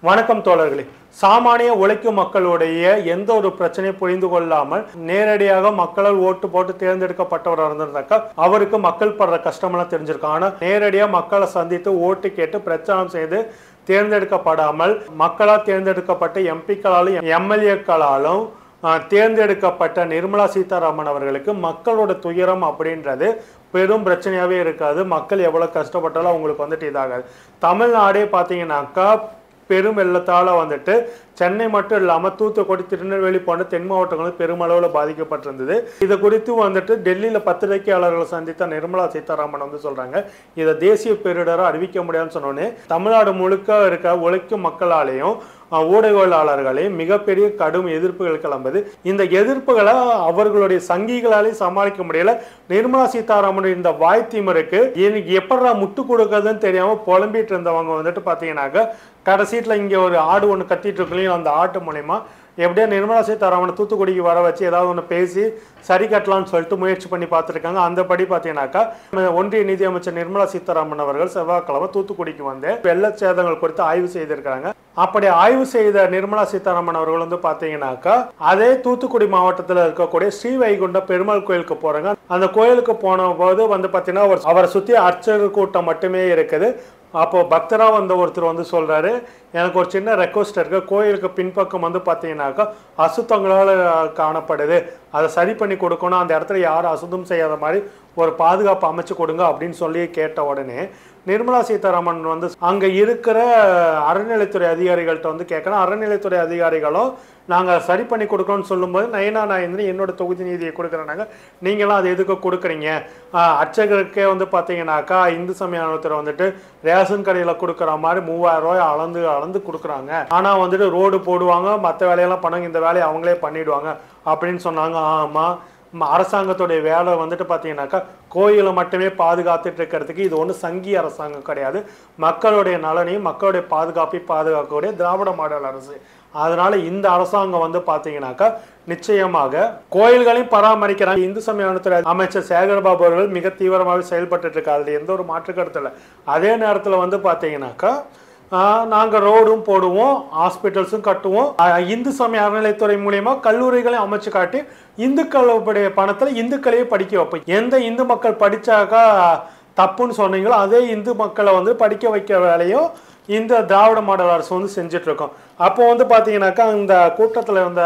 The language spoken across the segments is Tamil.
வணக்கம் தோழர்களே. சாமானிய உழைக்கும் மக்களுடைய எந்த ஒரு பிரச்சனையை புரிந்து கொள்ளாமல் நேரடியாக மக்களால் ஓட்டு போட்டு தேர்ந்தெடுக்கப்பட்டவராக இருந்திருந்தாக்கா அவருக்கு மக்கள் படுற கஷ்டமெல்லாம் தெரிஞ்சிருக்கும். ஆனால் நேரடியாக மக்களை சந்தித்து ஓட்டு கேட்டு பிரச்சாரம் செய்து தேர்ந்தெடுக்கப்படாமல் மக்களால் தேர்ந்தெடுக்கப்பட்ட எம்பிக்களாலும் எம்எல்ஏக்களாலும் தேர்ந்தெடுக்கப்பட்ட நிர்மலா சீதாராமன் அவர்களுக்கு மக்களோட துயரம் அப்படின்றது பெரும் பிரச்சனையாகவே இருக்காது. மக்கள் எவ்வளோ கஷ்டப்பட்டாலும் அவங்களுக்கு வந்துட்டு இதாகாது. தமிழ்நாடே பார்த்தீங்கன்னாக்கா பெரும் வெள்ளத்தால் வந்துட்டு சென்னை மட்டும் இல்லாமல் தூத்துக்குடி, திருநெல்வேலி போன்ற தென் மாவட்டங்களும் பெருமளவில் பாதிக்கப்பட்டிருந்தது. இது குறித்து வந்துட்டு டெல்லியில் பத்திரிகையாளர்களை சந்தித்த நிர்மலா சீதாராமன் வந்து சொல்கிறாங்க, இதை தேசிய பேரிடராக அறிவிக்க முடியாதுன்னு சொன்னோன்னே தமிழ்நாடு முழுக்க இருக்க உழைக்கும் மக்களாலேயும் ஊடகவியலாளர்களையும் மிகப்பெரிய கடும் எதிர்ப்புகள் கிளம்புது. இந்த எதிர்ப்புகளை அவர்களுடைய சங்கிகளாலே சமாளிக்க முடியல. நிர்மலா சீதாராமன் இந்த வாய்த்திமருக்கு எனக்கு எப்படா முட்டு கொடுக்குறதுன்னு தெரியாமல் புலம்பிட்டு இருந்தவங்க வந்துட்டு பார்த்தீங்கன்னாக்க கடைசீட்டில் இங்கே ஒரு ஆடு ஒன்று கத்திட்டு இருக்கலையும் அந்த ஆட்டு மூலயமா எப்படியா நிர்மலா சீதாராமனை தூத்துக்குடிக்கு வர வச்சு ஏதாவது ஒன்று பேசி சரி கட்டலாம்னு சொல்லிட்டு முயற்சி பண்ணி பார்த்துருக்காங்க. அந்தபடி பார்த்தீங்கன்னாக்கா ஒன்றிய நிதியமைச்சர் நிர்மலா சீதாராமன் அவர்கள் செவ்வாய்க்கிழமை தூத்துக்குடிக்கு வந்து வெள்ள சேதங்கள் குறித்து ஆய்வு செய்திருக்கிறாங்க. அப்படி ஆய்வு செய்த நிர்மலா சீதாராமன் அவர்கள் வந்து பார்த்தீங்கன்னாக்கா அதே தூத்துக்குடி மாவட்டத்தில் இருக்கக்கூடிய ஸ்ரீவைகுண்ட பெருமாள் கோயிலுக்கு போறாங்க. அந்த கோயிலுக்கு போன போது வந்து பார்த்தீங்கன்னா அவரை சுற்றி அர்ச்சகர் கூட்டம் மட்டுமே இருக்குது. அப்போ பக்தரா வந்த ஒருத்தர் வந்து சொல்றாரு, எனக்கு ஒரு சின்ன ரெக்வஸ்ட் இருக்கு, கோயிலுக்கு பின்பக்கம் வந்து பார்த்தீங்கன்னாக்கா அசுத்தங்களால் காணப்படுது, அதை சரி பண்ணி கொடுக்கணும், அந்த இடத்துல யாரும் அசுத்தம் செய்யாத மாதிரி ஒரு பாதுகாப்பு அமைச்சு கொடுங்க அப்படின்னு சொல்லி கேட்ட உடனே நிர்மலா சீதாராமன் வந்து அங்கே இருக்கிற அறநிலைத்துறை அதிகாரிகள்கிட்ட வந்து கேட்கணும். அறநிலைத்துறை அதிகாரிகளும் நாங்கள் சரி பண்ணி கொடுக்கணும்னு சொல்லும்போது நயனா நாயந்திரன் என்னோட தொகுதி நீதியை கொடுக்குறேன்னாங்க, நீங்களாம் அது எதுக்கு கொடுக்குறீங்க, அர்ச்சகருக்கே வந்து பார்த்தீங்கன்னாக்கா இந்து சமய அறநிலையத்துறை வந்துட்டு ரேஷன் கடையில் கொடுக்குற மாதிரி 3000 ரூபாய் அளந்து கொடுக்குறாங்க, ஆனால் வந்துட்டு ரோடு போடுவாங்க, மற்ற வேலையெல்லாம் பண்ணாங்க, இந்த வேலையை அவங்களே பண்ணிடுவாங்க அப்படின்னு சொன்னாங்க. ஆமாம், அரசாங்கத்துடைய வேலை வந்துட்டு பார்த்தீங்கன்னாக்கா கோயிலை மட்டுமே பாதுகாத்துட்டு இருக்கிறதுக்கு இது ஒன்றும் சங்கி அரசாங்கம் கிடையாது. மக்களுடைய நலனையும் மக்களுடைய பாதுகாப்பையும் பாதுகாக்கக்கூடிய திராவிட மாடல் அரசு. அதனால இந்த அரசாங்கம் வந்து பார்த்தீங்கன்னாக்கா நிச்சயமாக கோயில்களையும் பராமரிக்கிறாங்க. இந்து சமய அறநிலையத்துறை அமைச்சர் சேகர்பாபு அவர்கள் மிக தீவிரமாக செயல்பட்டு இருக்காரு, அதில் எந்த ஒரு மாற்று கருத்து இல்லை. அதே நேரத்தில் வந்து பார்த்தீங்கன்னாக்கா நாங்கள் ரோடும் போடுவோம், ஹாஸ்பிட்டல்ஸும் கட்டுவோம், இந்து சமய அறநிலையத்துறை மூலியமா கல்லூரிகளையும் அமைச்சு காட்டி இந்துக்களுடைய பணத்தில் இந்துக்களையே படிக்க வைப்போம். எந்த இந்து மக்கள் படித்தாக்கா தப்புன்னு சொன்னீங்களோ அதே இந்து மக்களை வந்து படிக்க வைக்கிற வேலையும் இந்த திராவிட மாடல் அரசு வந்து செஞ்சுட்டு இருக்கோம். அப்போ வந்து பார்த்தீங்கன்னாக்கா இந்த கூட்டத்தில் இருந்த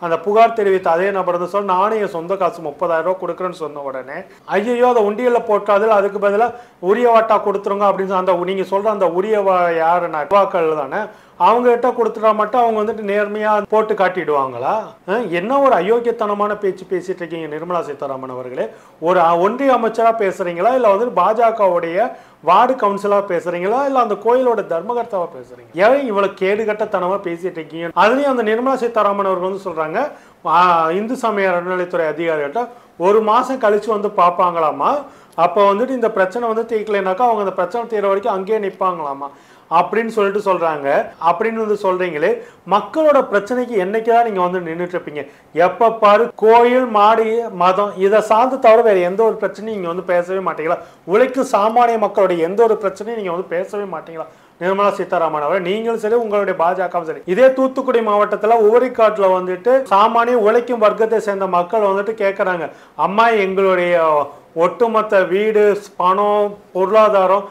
அந்த புகார் தெரிவித்த அதே நபர் வந்து சொல்ல, நானும் என் சொந்த காசு 30,000 ரூபா கொடுக்குறேன்னு சொன்ன உடனே ஐயோ அதை உண்டியலில் போட்டாதில் அதுக்கு பதிலாக உரிய வாட்டா கொடுத்துருங்க அப்படின்னு அந்த நீங்கள் சொல்கிற அந்த உரிய யாருன்னா வாக்கள் தானே, அவங்ககிட்ட கொடுத்துட்டா மட்டும் அவங்க வந்துட்டு நேர்மையாக போட்டு காட்டிடுவாங்களா? என்ன ஒரு அயோக்கியத்தனமான பேச்சு பேசிட்டு இருக்கீங்க நிர்மலா சீதாராமன் அவர்களே. ஒரு ஒன்றிய அமைச்சராக பேசுறீங்களா, இல்லை வந்துட்டு பாஜகவுடைய வார்டு கவுன்சிலராக பேசுறீங்களா, இல்லை அந்த கோயிலோட தர்மகர்த்தாவா பேசுறீங்க? ஏன் இவ்வளவு கேடுகட்டத்தனமா பேசிட்டு இருக்கீங்க? அதுலயும் அந்த நிர்மலா சீதாராமன் அவர்கள் வந்து சொல்றாங்க, இந்து சமய அறநிலையத்துறை அதிகாரிகிட்ட ஒரு மாசம் கழிச்சு வந்து பார்ப்பாங்களாமா. அப்போ வந்துட்டு இந்த பிரச்சனை வந்து தீர்க்கலைனாக்கா அவங்க அந்த பிரச்சனை தீர வரைக்கும் அங்கேயே நிற்பாங்களாமா அப்படின்னு சொல்லிட்டு சொல்றாங்க. அப்படின்னு வந்து சொல்றீங்களே, மக்களோட பிரச்சனைக்கு என்னைக்குதான் நீங்க வந்து நின்றுட்டு இருப்பீங்க? எப்ப பாரு கோயில், மாடு, மதம் இதை சார்ந்து தவிர வேற எந்த ஒரு பிரச்சனையும் நீங்க வந்து பேசவே மாட்டீங்களா? உழைக்கும் சாமானிய மக்களுடைய எந்த ஒரு பிரச்சனையும் நீங்க வந்து பேசவே மாட்டீங்களா? நிர்மலா சீதாராமன் அவர் நீங்களும் சரி, உங்களுடைய பாஜகவும் சரி. இதே தூத்துக்குடி மாவட்டத்தில் ஓரிக்காட்டில் வந்துட்டு சாமானிய உழைக்கும் வர்க்கத்தை சேர்ந்த மக்கள் வந்துட்டு கேட்குறாங்க, அம்மா எங்களுடைய ஒட்டுமொத்த வீடு, பணம், பொருளாதாரம்,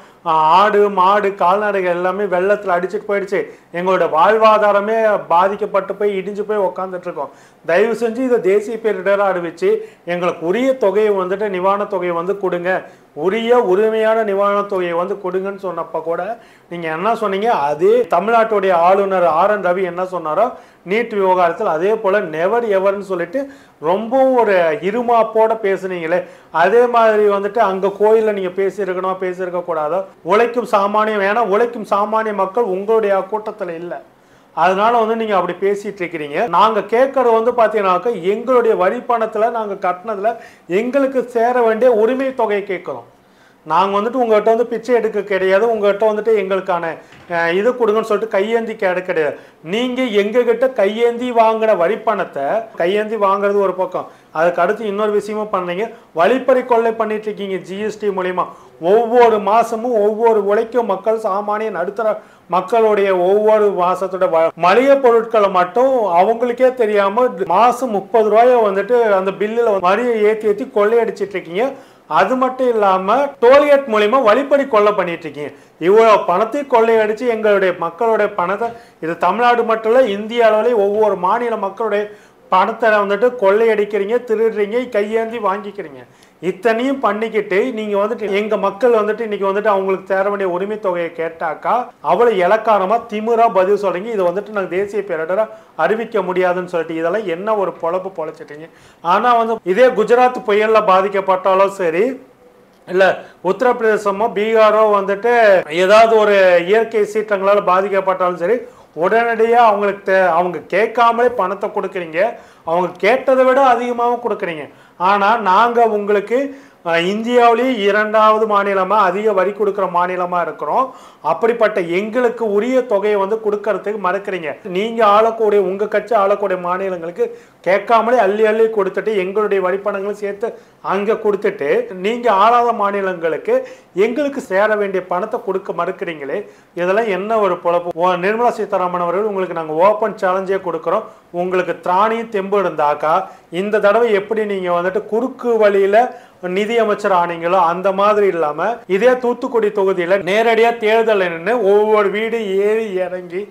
ஆடு மாடு கால்நடைகள் எல்லாமே வெள்ளத்தில் அடிச்சுட்டு போயிடுச்சு, எங்களோட வாழ்வாதாரமே பாதிக்கப்பட்டு போய் இடிஞ்சு போய் உக்காந்துட்டு இருக்கோம், தயவு செஞ்சு இதை தேசிய பேரிடராக அறிவிச்சு எங்களுக்கு உரிய தொகையை வந்துட்டு நிவாரண தொகையை வந்து கொடுங்க, உரிய உரிமையான நிவாரண தொகையை வந்து கொடுங்கன்னு சொன்னப்ப கூட நீங்க என்ன சொன்னீங்க? அதே தமிழ்நாட்டுடைய ஆளுநர் RN ரவி என்ன சொன்னாரோ நீட் விவகாரத்தில் அதே போல நெவர் எவர்னு சொல்லிட்டு ரொம்ப ஒரு இருமாப்போட பேசுனீங்களே, அதே மாதிரி வந்துட்டு அங்க கோயிலில் நீங்க பேசியிருக்கணும், பேசியிருக்க கூடாதோ? உழைக்கும் சாமானியம், ஏன்னா உழைக்கும் சாமானிய மக்கள் உங்களுடைய கூட்டத்தில் இல்லை, அதனால வந்து நீங்க அப்படி பேசிட்டு இருக்கிறீங்க. நாங்க கேட்கறது வந்து பாத்தீங்கன்னாக்க எங்களுடைய வரி பணத்துல நாங்க கட்டினதுல எங்களுக்கு சேர வேண்டிய உரிமை தொகையை கேட்கிறோம். நாங்கள் வந்துட்டு உங்கள்கிட்ட வந்து பிச்சை எடுக்க கிடையாது, உங்கள்கிட்ட வந்துட்டு எங்களுக்கான இது கொடுங்கன்னு சொல்லிட்டு கையேந்தி கிடையாது. நீங்கள் எங்ககிட்ட கையேந்தி வாங்கின வரிப்பணத்தை கையேந்தி வாங்குறது ஒரு பக்கம், அதுக்கு அடுத்து இன்னொரு விஷயமும் பண்ணீங்க, வழிப்பறி கொள்ளை பண்ணிட்டு இருக்கீங்க ஜிஎஸ்டி மூலியமா. ஒவ்வொரு மாதமும் ஒவ்வொரு உழைக்கும் மக்கள், சாமானிய நடுத்தர மக்களுடைய ஒவ்வொரு மாசத்தோட மளிகை பொருட்களை மட்டும் அவங்களுக்கே தெரியாம மாசம் 30 ரூபாயை வந்துட்டு அந்த பில்லுல வரியை ஏத்தி கொள்ளையடிச்சிட்டு இருக்கீங்க. அது மட்டும் இல்லாம டோல்கேட் மூலியமா வழிப்பறி கொள்ளை பண்ணிட்டு இருக்கீங்க. இவ்வளவு பணத்தை கொள்ளையடிச்சு எங்களுடைய மக்களுடைய பணத்தை, இது தமிழ்நாடு மட்டும் இல்ல இந்திய அளவிலே ஒவ்வொரு மாநில மக்களுடைய பணத்தை வந்துட்டு கொள்ளையடிக்கிறீங்க, திருடுறீங்க, கையேந்தி வாங்கிக்கிறீங்க. இத்தனையும் பண்ணிக்கிட்டு நீங்க வந்துட்டு எங்க மக்கள் வந்துட்டு இன்னைக்கு வந்துட்டு அவங்களுக்கு சேர வேண்டிய உரிமை தொகையை கேட்டாக்கா அவ்வளவு இலக்காரமா திமிரா பதில் சொல்றீங்க. இதை வந்துட்டு நாங்க தேசிய பேரிடரா அறிவிக்க முடியாதுன்னு சொல்லிட்டு இதெல்லாம் என்ன ஒரு பொழப்பு பொழைச்சிட்டீங்க. ஆனா வந்து இதே குஜராத் புயல்ல பாதிக்கப்பட்டாலும் சரி, இல்ல உத்தரப்பிரதேசமோ பீகாரோ வந்துட்டு ஏதாவது ஒரு இயற்கை சீற்றங்களால் பாதிக்கப்பட்டாலும் சரி, உடனடியாக அவங்களுக்கு அவங்க கேட்காமலே பணத்தை கொடுக்குறீங்க. அவங்க கேட்டதை விட அதிகமாகவும் கொடுக்குறீங்க. ஆனால் நாங்கள் உங்களுக்கு இந்தியாவிலேயே 2வது மாநிலமாக அதிக வரி கொடுக்குற மாநிலமாக இருக்கிறோம். அப்படிப்பட்ட எங்களுக்கு உரிய தொகையை வந்து கொடுக்கறதுக்கு மறுக்கிறீங்க. நீங்கள் ஆளக்கூடிய உங்கள் கட்சி ஆளக்கூடிய மாநிலங்களுக்கு கேட்காமலே அள்ளி அள்ளி கொடுத்துட்டு எங்களுடைய வரிப்பணங்களும் சேர்த்து அங்கே கொடுத்துட்டு நீங்கள் ஆளாத மாநிலங்களுக்கு எங்களுக்கு சேர வேண்டிய பணத்தை கொடுக்க மறுக்கிறீங்களே, இதெல்லாம் என்ன ஒரு பொழப்பு? நிர்மலா சீதாராமன் அவர்கள் உங்களுக்கு நாங்கள் ஓப்பன் சேலஞ்சே கொடுக்குறோம். உங்களுக்கு திராணியும் தெம்பு இருந்தாக்கா இந்த தடவை எப்படி நீங்கள் வந்துட்டு குறுக்கு வழியில் நிதி அமைச்சர் ஆனீங்களோ அந்த மாதிரி இல்லாம இதே தூத்துக்குடி தொகுதியில நேரடியா தேர்தல் நின்று ஒவ்வொரு வீடு ஏறி இறங்கி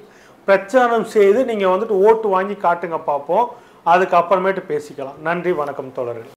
பிரச்சாரம் செய்து நீங்க வந்துட்டு ஓட்டு வாங்கி காட்டுங்க பார்ப்போம். அதுக்கு அப்புறமேட்டு பேசிக்கலாம். நன்றி, வணக்கம் தோழர்கள்.